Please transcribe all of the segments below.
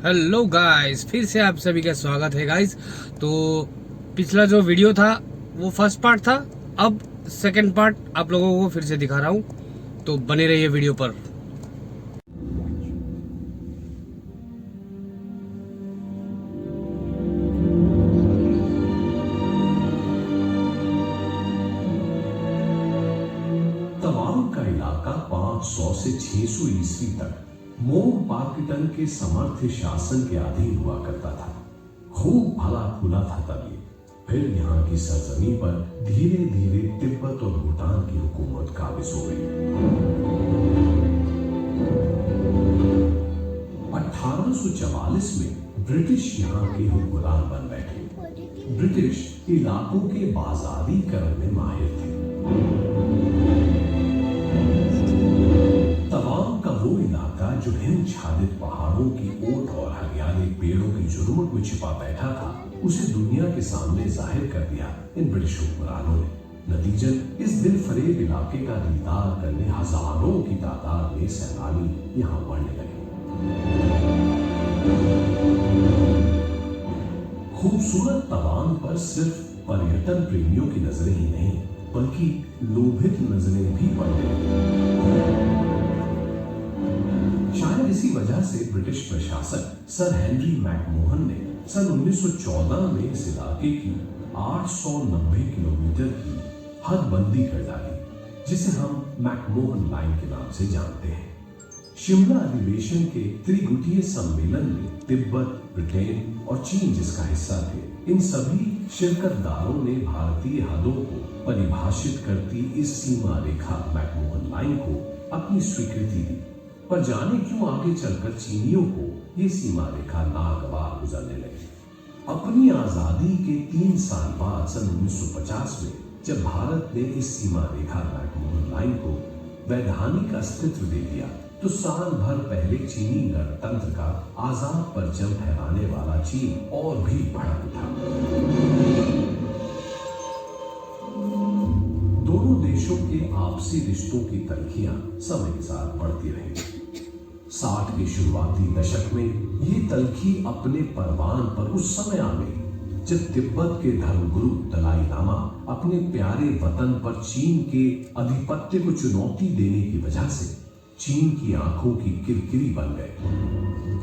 Hello guys, फिर से आप सभी का स्वागत है गाइस। तो पिछला जो वीडियो था वो फर्स्ट पार्ट था। अब सेकंड पार्ट आप लोगों को फिर से दिखा रहा हूँ, तो बने रहिए वीडियो पर। तवांग का इलाका 500 से 600 ईस्वी तक मोंगपाक्टन के समर्थ शासन के अधीन हुआ करता था। खूब फला फूला था तब ये। फिर यहाँ की सरजमी पर धीरे धीरे तिब्बत और भूटान की हुकूमत काबिज हो गई। 1844 में ब्रिटिश यहाँ के हुक्मरान बन बैठे। ब्रिटिश इलाकों के बाजारीकरण में माहिर थे। तवांग का वो इलाका जो हिमछादित पहाड़ों की ओट और हरियाली पेड़ों की झुरमुट में छिपा बैठा था, उसे दुनिया के सामने जाहिर कर दिया इन ब्रिटिश हुक्मरानों ने। नतीजन इस दिल फरेब इलाके का दीदार करने हजारों की तादाद में सैलानी यहाँ बढ़ने लगे। खूबसूरत तवांग पर सिर्फ पर्यटन प्रेमियों की नजरें ही नहीं, बल्कि लोभित नजरें भी पड़ने लगी। शायद इसी वजह से ब्रिटिश प्रशासक सर हेनरी मैकमोहन ने सन 1914 में इस इलाके की 890 किलोमीटर की हदबंदी कर डाली, जिसे हम मैकमोहन लाइन के नाम से जानते हैं। शिमला अधिवेशन के त्रिगुटीय सम्मेलन में तिब्बत, ब्रिटेन और चीन जिसका हिस्सा थे, इन सभी शिरकतदारों ने भारतीय हदों को परिभाषित करती इस सीमा रेखा मैकमोहन लाइन को अपनी स्वीकृति दी। पर जाने क्यों आगे चलकर चीनियों को ये सीमा रेखा नागवार गुजरने लगी। अपनी आजादी के 3 साल बाद सन 1950 में जब भारत ने इस सीमा रेखा मैकमोहन लाइन को वैधानिक अस्तित्व दे दिया, तो साल भर पहले चीनी गणतंत्र का आजाद परचम फहराने वाला चीन और भी भड़क उठा। दोनों देशों के आपसी रिश्तों की तल्खियां समय के साथ बढ़ती रही। 60 के शुरुआती दशक में ये तल्खी अपने परवान पर उस समय आ गई जब तिब्बत के धर्मगुरु दलाई लामा अपने प्यारे वतन पर चीन के आधिपत्य को चुनौती देने की वजह से चीन की आंखों की किरकिरी बन गए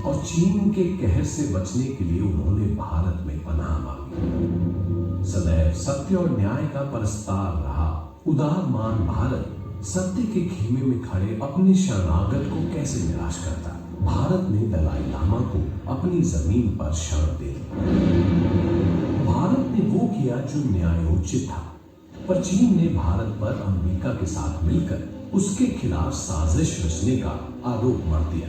और चीन के कहर से बचने के लिए उन्होंने भारत में पनाह मांगी। सदैव सत्य और न्याय का परस्तार रहा उदारमान भारत सत्य के खेमे में खड़े अपने शरणागत को कैसे निराश करता। भारत ने दलाई लामा को अपनी जमीन पर शरण दे दी। भारत ने वो किया जो न्यायोचित था, पर चीन ने भारत पर अमेरिका के साथ मिलकर उसके खिलाफ साजिश रचने का आरोप मढ़ दिया।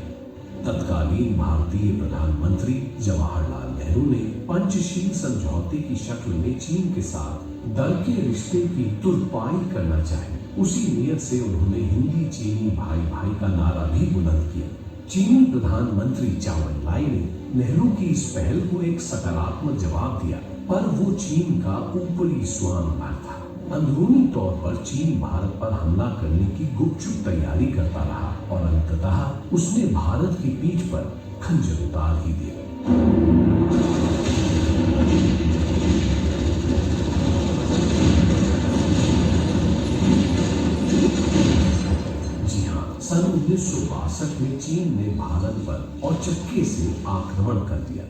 तत्कालीन भारतीय प्रधानमंत्री जवाहरलाल नेहरू ने पंचशील समझौते की शक्ल में चीन के साथ दल के रिश्ते की तुरपाई करना चाहिए। उसी नियत से उन्होंने हिंदी चीनी भाई भाई का नारा भी बुलंद किया। चीनी प्रधानमंत्री चाओ एन लाई ने नेहरू की इस पहल को एक सकारात्मक जवाब दिया, पर वो चीन का ऊपरी स्वांग भर था। अंदरूनी तौर पर चीन भारत पर हमला करने की गुपचुप तैयारी करता रहा और अंततः उसने भारत की पीठ पर खंजर उतार ही दिया। सन 1962 में चीन ने भारत पर औचक्के से आक्रमण कर दिया।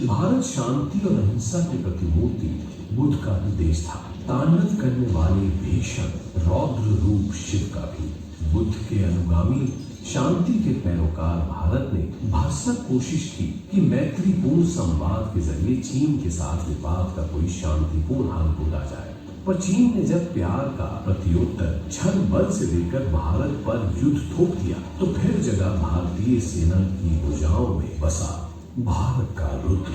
भारत शांति और अहिंसा की प्रतिमूर्ति बुद्ध का भी देश था। तांडव करने वाले भीषण रौद्र रूप शिव का भी। बुद्ध के अनुगामी शांति के पैरोकार भारत ने भरसक कोशिश की कि मैत्रीपूर्ण संवाद के जरिए चीन के साथ विवाद का कोई शांतिपूर्ण हल ढूंढा जाए। पर चीन ने जब प्यार का प्रत्युत्तर छल बल से देकर भारत पर युद्ध थोप दिया, तो फिर जगह भारतीय सेना की भुजाओं में बसा भारत का रुद्र।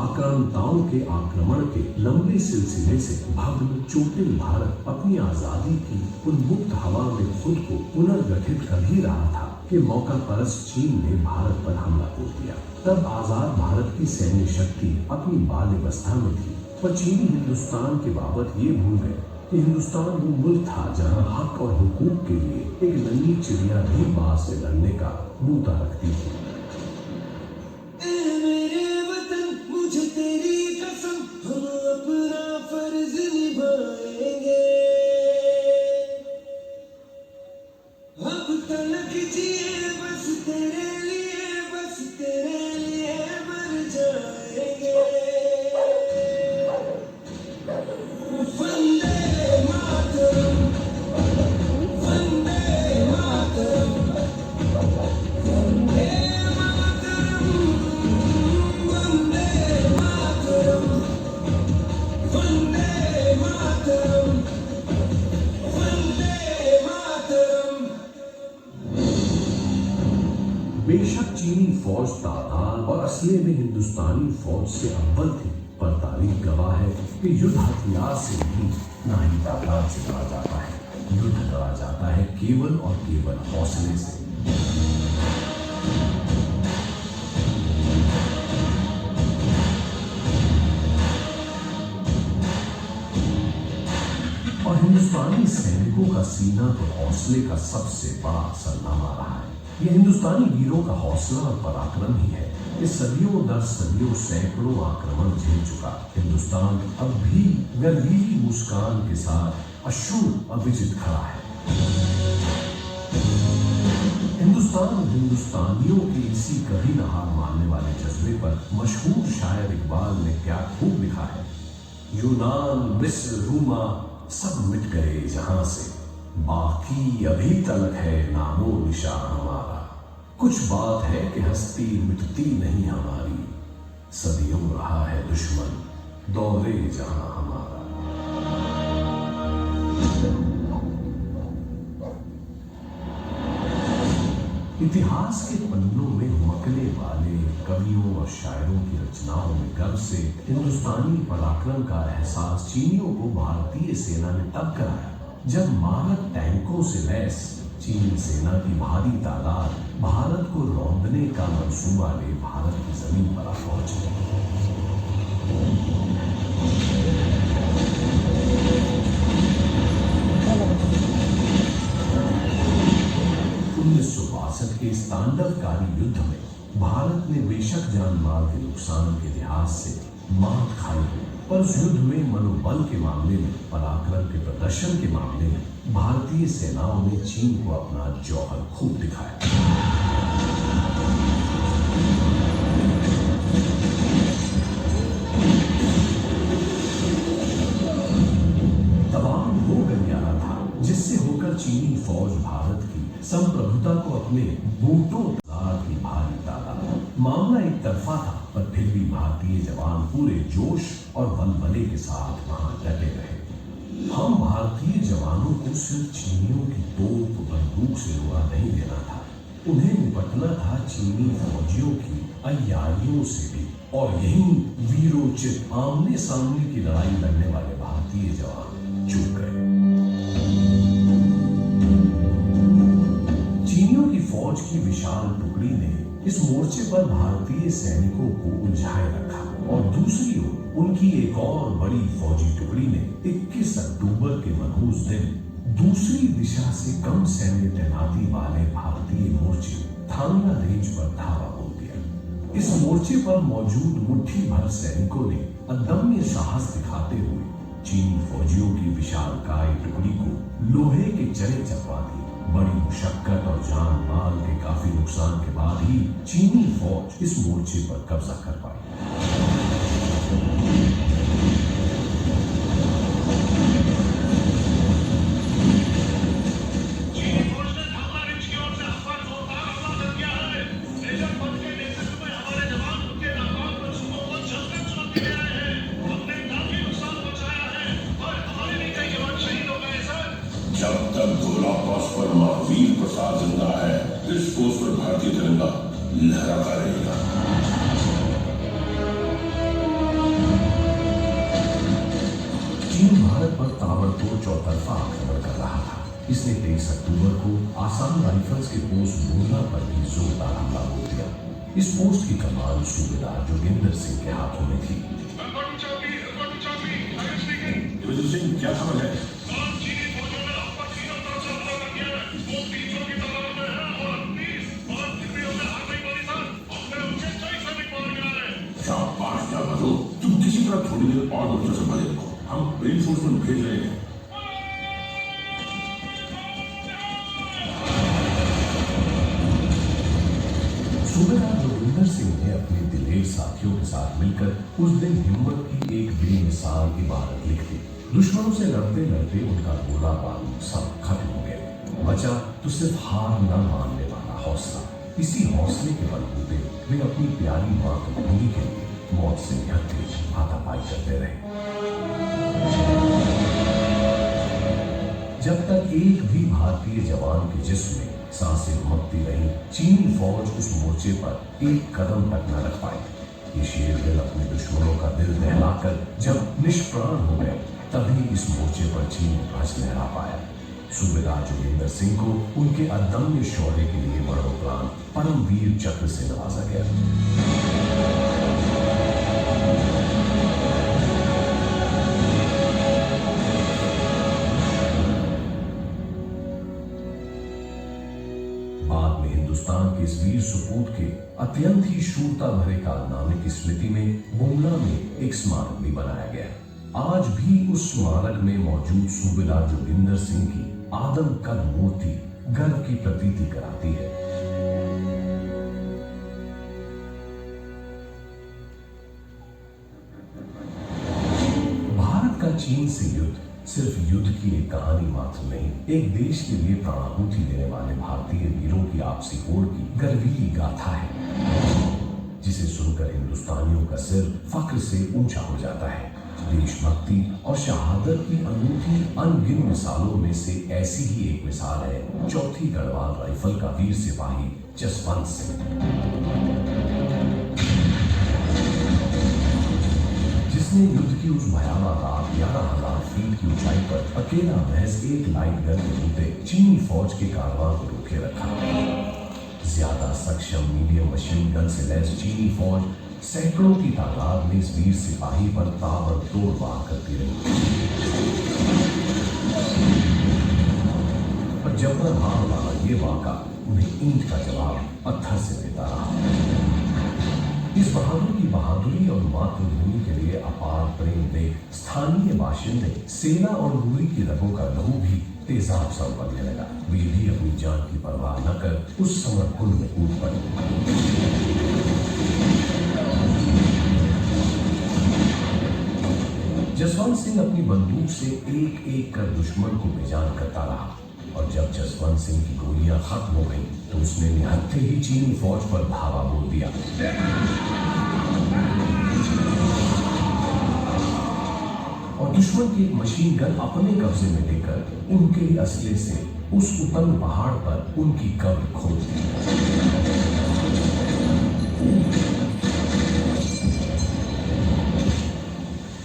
आक्रांताओं के आक्रमण के लंबे सिलसिले से भग्न चोटिल भारत अपनी आजादी की उन्मुक्त हवा में खुद को पुनर्गठित कर ही रहा था। कि मौका परस्त चीन ने भारत पर हमला बोल दिया। तब आजाद भारत की सैन्य शक्ति अपनी बाल्यावस्था में थी, पर चीनी हिंदुस्तान के बाबत ये भूल गए कि हिंदुस्तान वो मुल्क था जहां हक और हुकूक के लिए एक नन्ही चिड़िया भी बाज से लड़ने का बूता रखती थी। बेशक चीनी फौज तादाद और असले में हिंदुस्तानी फौज से अव्वल थी, पर तारीख गवाह है कि युद्ध हथियार से भी ना ही तादाद से लड़ा जाता है। युद्ध लड़ा जाता है केवल और केवल हौसले से। और हिंदुस्तानी सैनिकों का सीना तो हौसले का सबसे बड़ा सरनामा रहा है। ये हिंदुस्तानी वीरों का हौसला और पराक्रम ही है कि सदियों दर सदियों सैकड़ों आक्रमण झेल चुका हिंदुस्तान अब भी गर्वीली मुस्कान के साथ अशूर अविजित खड़ा है। हिंदुस्तान हिंदुस्तानियों के इसी कभी न हार मानने वाले जज्बे पर मशहूर शायर इकबाल ने क्या खूब लिखा है। यूनान, मिस्र, रूमा सब मिट गए जहां से, बाकी अभी तलक है नामो निशान हमारा। कुछ बात है कि हस्ती मिटती नहीं हमारी, सदियों रहा है दुश्मन दौरे जहां हमारा। इतिहास के पन्नों में मकने वाले कवियों और शायरों की रचनाओं में गर्व से हिंदुस्तानी पराक्रम का एहसास चीनियों को भारतीय सेना ने तब कराया जब मारक टैंकों से लैस चीनी सेना की भारी तादाद भारत को रौंदने का मंसूबा ले भारत की जमीन पर आ पहुंची। 1962 के इस तांडवकारी युद्ध में भारत ने बेशक जान माल के नुकसान के लिहाज से मात खाई, पर उस युद्ध में मनोबल के मामले में, पराक्रम के प्रदर्शन के मामले में भारतीय सेनाओं ने चीन को अपना जौहर खूब दिखाया। तवांग वो गलियारा था जिससे होकर चीनी फौज भारत की संप्रभुता को अपने बूटों की भारी तादाद। मामला एक तरफा था, पर फिर भी भारतीय जवान पूरे जोश और बलबले के साथ वहां डटे रहे। हम भारतीय जवानों को सिर्फ चीनियों की तोप बंदूक से रुआ नहीं देना था, उन्हें निपटना था चीनी फौजियों की अय्यारियों से भी। और यही वीरोचित आमने सामने की लड़ाई लड़ने वाले भारतीय जवान चूक गए। चीनियों की फौज की विशाल टुकड़ी ने इस मोर्चे पर भारतीय सैनिकों को उलझाए रखा और दूसरी ओर उनकी एक और बड़ी फौजी टुकड़ी ने 21 अक्टूबर के मनहूस दिन दूसरी दिशा से कम सैन्य तैनाती वाले भारतीय मोर्चे थांगा रेंज पर धावा बोल दिया। इस मोर्चे पर मौजूद मुट्ठी भर सैनिकों ने अदम्य साहस दिखाते हुए चीनी फौजियों की विशालकाय टुकड़ी को लोहे के चरे चपवा दिए। बड़ी मुशक्कत और जान माल के काफी नुकसान के बाद ही चीनी फौज इस मोर्चे पर कब्जा कर पाई। जब तक गोला पास पर महावीर प्रसाद जिंदा है, इस पोस्ट पर भारतीय तिरंगा लहराता रहेगा। चीन भारत पर ताबड़तोड़ चौतरफा आक्रमण कर रहा था। इसने 23 अक्टूबर को आसाम राइफल्स के पोस्ट मूला पर भी जोरदार हमला बोल दिया। इस पोस्ट की कमान सूबेदार जोगिंदर सिंह के हाथों में थी। डिवीजन सिंह, क्या खबर है? शाबाश जावा दो। तुम किसी तरह थोड़ी देर और मोर्चा संभाले रखो, हम रेनफोर्समेंट भेज रहे हैं। सूबेदार जोगिंदर सिंह ने अपने दिलेर साथियों के साथ मिलकर उस दिन हिम्मत की एक बेमिसाल इबारत लिख दी। दुश्मनों से लड़ते लड़ते उनका गोला बारूद सब खत्म हो गया। बचा तो सिर्फ हार न मानने वाला हौसला। इसी हौसले के बलबूते वे अपनी प्यारी मातृभूमि के लिए मौत से निहत्थे हाथापाई करते रहे। जब तक एक भी भारतीय जवान के जिस्म में सांसें घुमकती रही, चीनी फौज उस मोर्चे पर एक कदम तक न रख पाई। ये शेर दिल अपने दुश्मनों का दिल दहलाकर जब निष्प्राण हो गए, तभी इस मोर्चे पर चीन ध्वज लहरा पाया। सूबेदार जोगिंदर सिंह को उनके अदम्य शौर्य के लिए मरणोपरांत परमवीर चक्र से नवाजा गया। बाद में हिंदुस्तान के इस वीर सुपूत के अत्यंत ही शूरता भरे कारनामे की स्मृति में बुमला में एक स्मारक भी बनाया गया। आज भी उस स्मारक में मौजूद सूबेदार जोगिंदर सिंह की आदमकद मूर्ति गर्व की प्रतीति कराती है। भारत का चीन से युद्ध सिर्फ युद्ध की एक कहानी मात्र नहीं, एक देश के लिए प्राणाहुति देने वाले भारतीय वीरों की आपसी होड़ की गर्वीली गाथा है, जिसे सुनकर हिंदुस्तानियों का सिर फख्र से ऊंचा हो जाता है। देशभक्ति और शहादत की अनूठी अनगिन मिसालों में से ऐसी ही एक मिसाल है चौथी गढ़वाल राइफल का वीर सिपाही जसवंत सिंह, जिसने युद्ध की उस भयावह रात 11,000 फीट की ऊंचाई पर अकेला महज एक लाइट गन के बूते चीनी फौज के कारवां को रोके रखा। ज्यादा सक्षम मीडियम मशीन गन से लैस चीनी फौज सैकड़ों की तादाद में इस वीर सिपाही पर ताबड़तोड़ वार करती रही। पर जबर मार वाला ये वाका उन्हें ईंट का जवाब पत्थर से देता रहा। इस बहादुर की बहादुरी और मातृभूमि के लिए अपार प्रेम देख स्थानीय बाशिंदे सेना और मूरी की रगों का लहू भी तेजाब सा उबलने लगा। वे भी अपनी जान की परवाह न कर उस समर कुंड में कूद पड़े। जसवंत सिंह अपनी बंदूक से एक एक कर दुश्मन को बेजान करता रहा, और जब जसवंत सिंह की गोलियां खत्म हो गईं, तो उसने निहत्थे ही चीनी फौज पर धावा बोल दिया। और दुश्मन की एक मशीन गन अपने कब्जे में लेकर उनके ही असले से उस उतन पहाड़ पर उनकी कब्र खोद दी।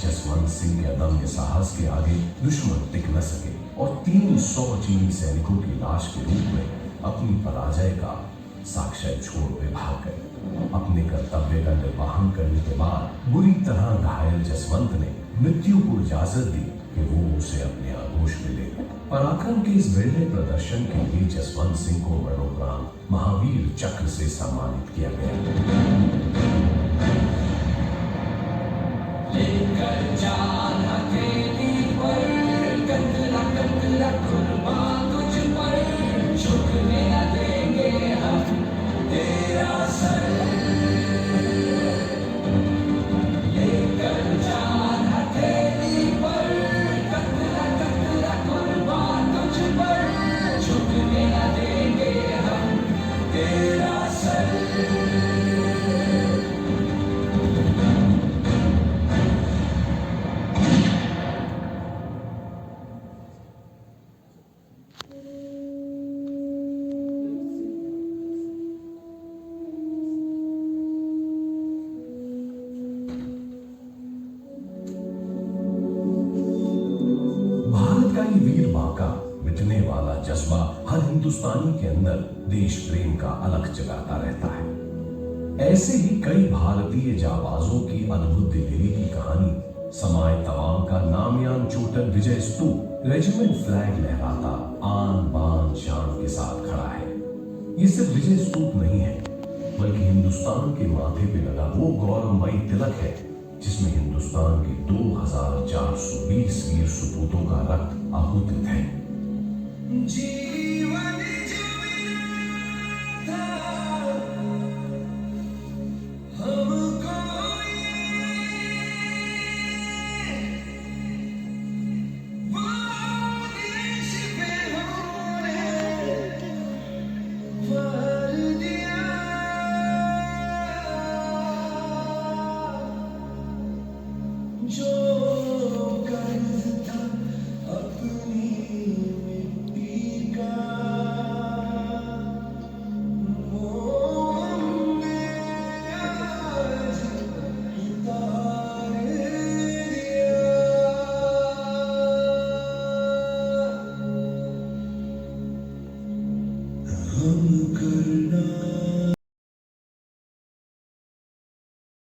जसवंत सिंह के अदम्य साहस के आगे दुश्मन टिक न सके और 300 चीनी सैनिकों की लाश के रूप में अपनी पराजय का साक्ष्य छोड़ वे भाग गए। अपने कर्तव्य का निर्वहन करने के बाद बुरी तरह घायल जसवंत ने मृत्यु को इजाजत दी कि वो उसे अपने आगोश में ले। पराक्रम के इस विरले प्रदर्शन के लिए जसवंत सिंह को मरणोपरांत महावीर चक्र से सम्मानित किया गया। लेकर जान हथेली पर कतरा कतरा कुर्बान तुझ पर, झुकने न देंगे हम तेरा सर। लेकर जान हथेली पर कतरा कतरा कुर्बान तुझ पर, झुकने न देंगे हम तेरा सर। जज्बा हर हिंदुस्तानी के अंदर देश प्रेम का अलख जगाता रहता है। ऐसे ही कई भारतीय जाबाजों की अद्भुत दिलेरी की कहानी समाए तवांग का नामयान चोटन विजय स्तूप रेजिमेंट फ्लैग लहराता आन बान शान के साथ खड़ा है। ये सिर्फ विजय स्तूप नहीं है, बल्कि हिंदुस्तान के माथे पे लगा वो गौरवमयी तिलक है जिसमें हिंदुस्तान के 2420 वीर सपूतों का रक्त आहूत है। जीवन जो मेरा था, हमको वो देश पे हमने वार दिया, जो कर्ज था अपनी मिट्टी का, वो हमने आज उतार दिया। हम कर